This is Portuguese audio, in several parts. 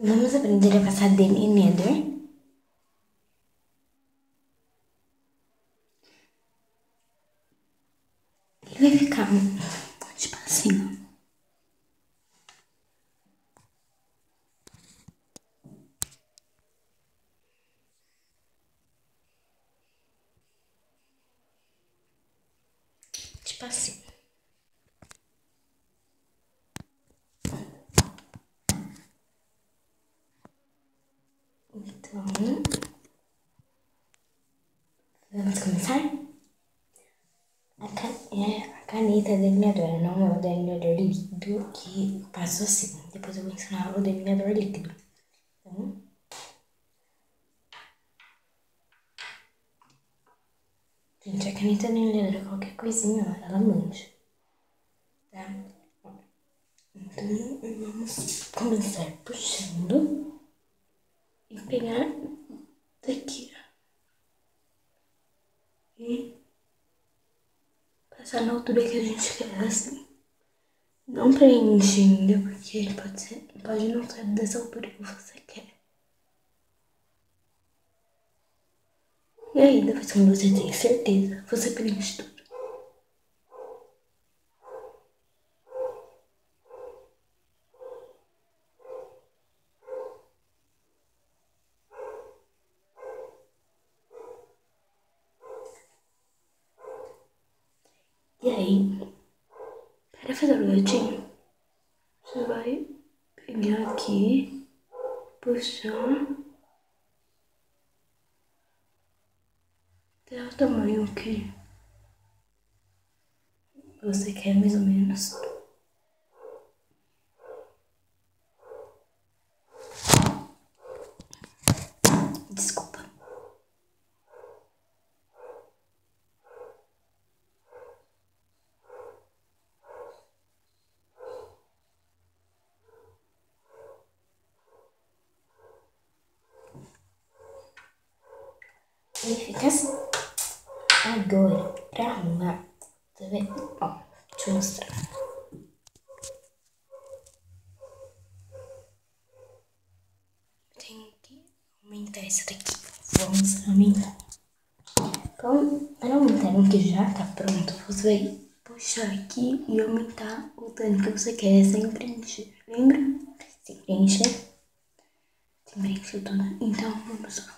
Vamos aprender a passar delineador. E vai ficar tipo assim, ó. Tipo assim. Então, vamos começar? A caneta delineadora, não é o delineador líquido que eu passo assim. Depois eu vou ensinar o delineador líquido. Então, gente, a caneta delineadora, qualquer coisinha, ó, ela mancha. Tá? Então, vamos começar puxando e pegar daqui, ó. E passar na altura que a gente quer, assim. Não preenche ainda, porque pode não ser dessa altura que você quer. E aí, depois que você tem certeza, você preenche tudo. E aí, para fazer o gatinho, você vai pegar aqui, puxar até o tamanho que você quer, mais ou menos. Desculpa. Ele fica assim. Agora, pra arrumar, tá vendo? Ó, deixa eu mostrar. Tem que aumentar essa daqui. Vamos aumentar. Então, para aumentar o que já tá pronto, você vai puxar aqui e aumentar o tanto que você quer sem preencher. Lembra? Sem preencher. Sem preencher tudo. Então, vamos lá.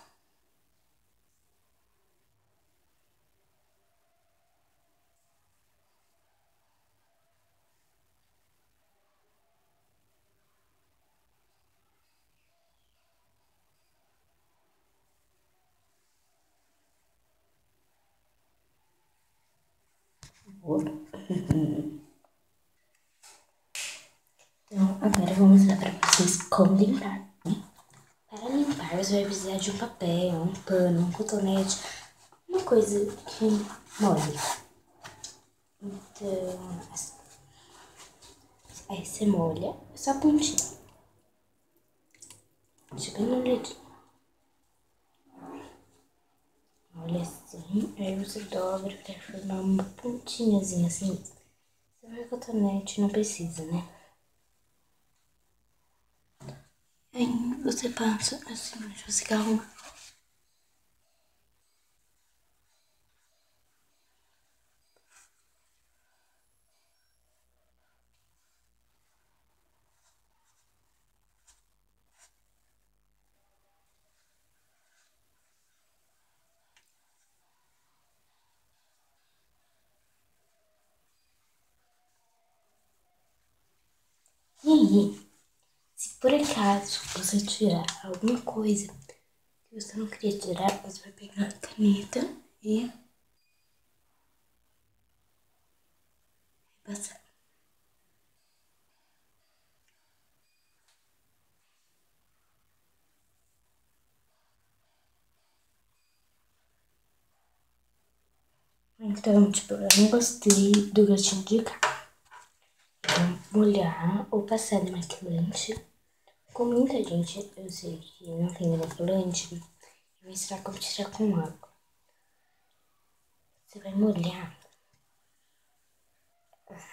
Então, agora eu vou mostrar para vocês como limpar. Para limpar, você vai precisar de um papel, um pano, um cotonete, uma coisa que molhe. Então, aí você molha só a pontinha. Deixa bem molhadinho. Olha assim, aí você dobra pra formar uma pontinhazinha assim. Você vai com cotonete, não precisa, né? Aí você passa assim, deixa você arrumar. E aí, se por acaso você tirar alguma coisa que você não queria tirar, você vai pegar a caneta e passar. Então, tipo, eu não gostei do gatinho de cá. Então, molhar ou passar demaquilante. Com muita gente, eu sei que não tem demaquilante, eu vou ensinar como tirar com água. Você vai molhar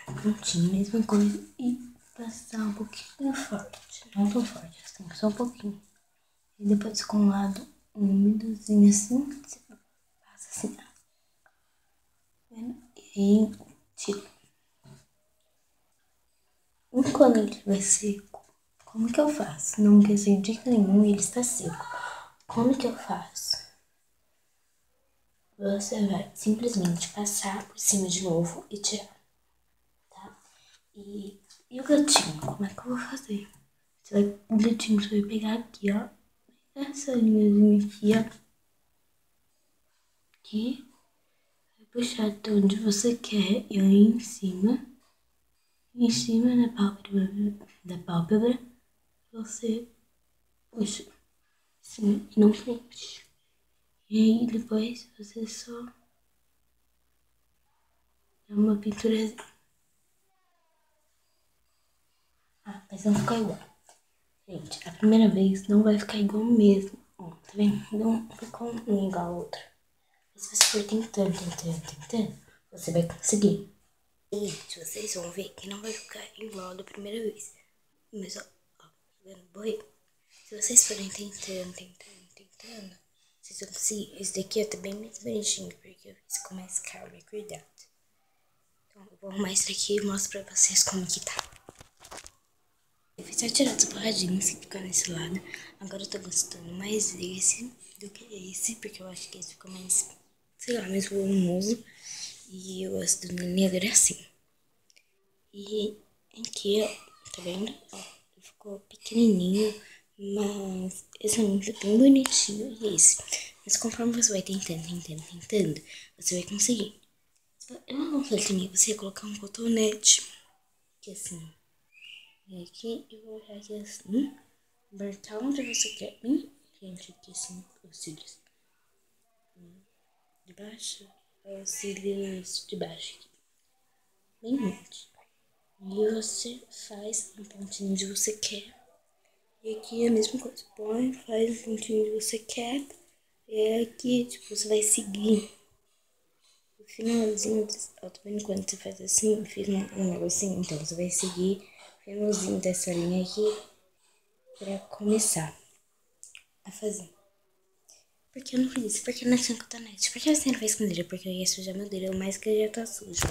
a pontinha, mesma coisa, e passar um pouquinho forte. não tão forte assim, só um pouquinho. E depois com um lado úmidozinho assim, você passa assim, ó. E aí tira. E quando ele estiver seco, como que eu faço? Não quer dizer de jeito nenhum e ele está seco. Como que eu faço? Você vai simplesmente passar por cima de novo e tirar, tá? E o gatinho, como é que eu vou fazer? O gatinho você vai pegar aqui, ó. Essa linhazinha aqui, ó. Aqui. Vai puxar até onde você quer e aí em cima. Em cima da pálpebra, você puxa. Assim, e não frente. E aí depois você só dá uma pinturazinha. Ah, mas não ficar igual. Gente, a primeira vez não vai ficar igual mesmo. Ó, tá vendo? Não ficou um igual ao outro. Mas se você for tentando, você vai conseguir. E vocês vão ver que não vai ficar igual da primeira vez. Mas ó, tá vendo? Boi? Se vocês forem tentando, vocês vão conseguir. Esse daqui ó, tá bem mais bonitinho, porque eu fiz com mais calma e cuidado. Então eu vou arrumar isso daqui e mostro pra vocês como que tá. Eu fiz só tirar as borradinhas que ficou nesse lado. Agora eu tô gostando mais desse do que esse, porque eu acho que esse ficou mais, sei lá, mais volumoso. E eu gosto do negro assim. E aqui, ó, tá vendo? Ó, ficou pequenininho, mas esse é muito bem bonitinho. E esse. Mas conforme você vai tentando, você vai conseguir. Eu não vou fazer também você colocar um cotonete, que assim. E aqui eu vou deixar aqui assim, apertar onde você quer, bem gente, aqui assim, os cílios de baixo, os cílios de baixo aqui, bem rente. E você faz um pontinho onde você quer, e aqui é a mesma coisa, põe, faz um pontinho onde você quer, e aqui, tipo, você vai seguir o finalzinho, ó, tá vendo quando você faz assim, fiz um negocinho, então você vai seguir o finalzinho dessa linha aqui, pra começar a fazer. Por que eu não fiz isso? Porque eu não tinha cotonete. Por que você não fez com dedo? Porque eu ia sujar meu dedo, mais que já tá sujo.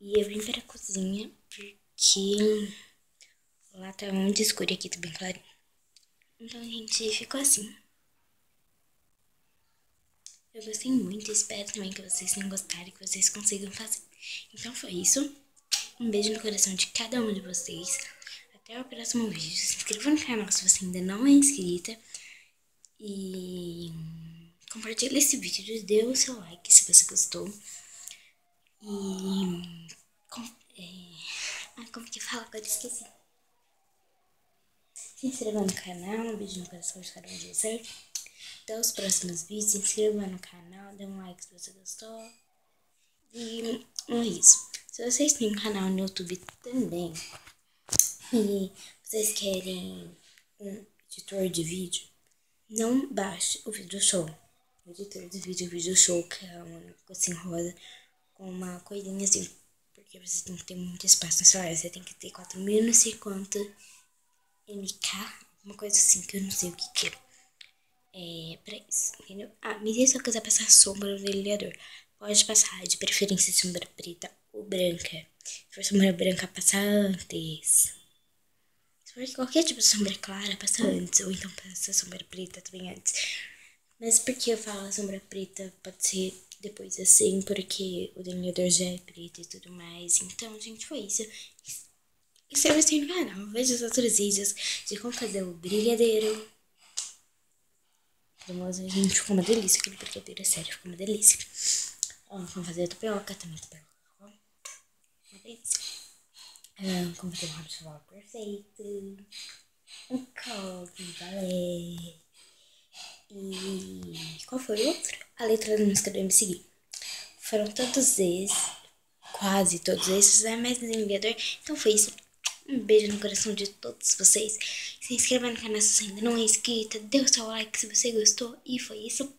E eu vim para a cozinha porque lá tá muito escuro e aqui tá bem clarinho. Então, gente, ficou assim. Eu gostei muito, espero também que vocês tenham gostado e que vocês consigam fazer. Então foi isso. Um beijo no coração de cada um de vocês. Até o próximo vídeo. Se inscreva no canal se você ainda não é inscrita. E compartilhe esse vídeo, dê o seu like se você gostou. E como que fala? Agora esqueci. Se inscreva no canal, um beijo no coração de cada um de vocês. Até os próximos vídeos, se inscreva no canal, dê um like se você gostou. E é isso. Se vocês têm um canal no YouTube também e vocês querem um editor de vídeo, não baixe o Video Show. O editor de vídeo, o Video Show, que é um negocinho rosa com uma coisinha assim, porque você tem que ter muito espaço no celular. Você tem que ter 4.000 não sei quanto MK, uma coisa assim, que eu não sei o que é pra isso, entendeu? Ah, mas e se eu quiser passar sombra no delineador? Pode passar, de preferência sombra preta ou branca. Se for sombra branca, passa antes. Se for qualquer tipo de sombra clara, passa antes. Ou então passa sombra preta também antes. Mas por que eu falo sombra preta? Pode ser depois assim, porque o delineador já é preto e tudo mais. Então, gente, foi isso. Inscreva-se no canal, veja os outros vídeos de como fazer o brigadeiro. Cremoso, gente, ficou uma delícia aquele brigadeiro, sério, ficou uma delícia. Ó, vamos fazer a tapioca também, tapioca, ó, uma delícia. Como fazer um rabo de cavalo perfeito, um coque, balé. E qual foi o outro? A letra da música do MC. Foram todos esses, quase todos esses, mais desenvolvedor. Então foi isso. Um beijo no coração de todos vocês. Se inscreva no canal se você ainda não é inscrita. Dê o seu like se você gostou. E foi isso.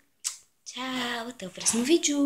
Tchau, até o próximo vídeo.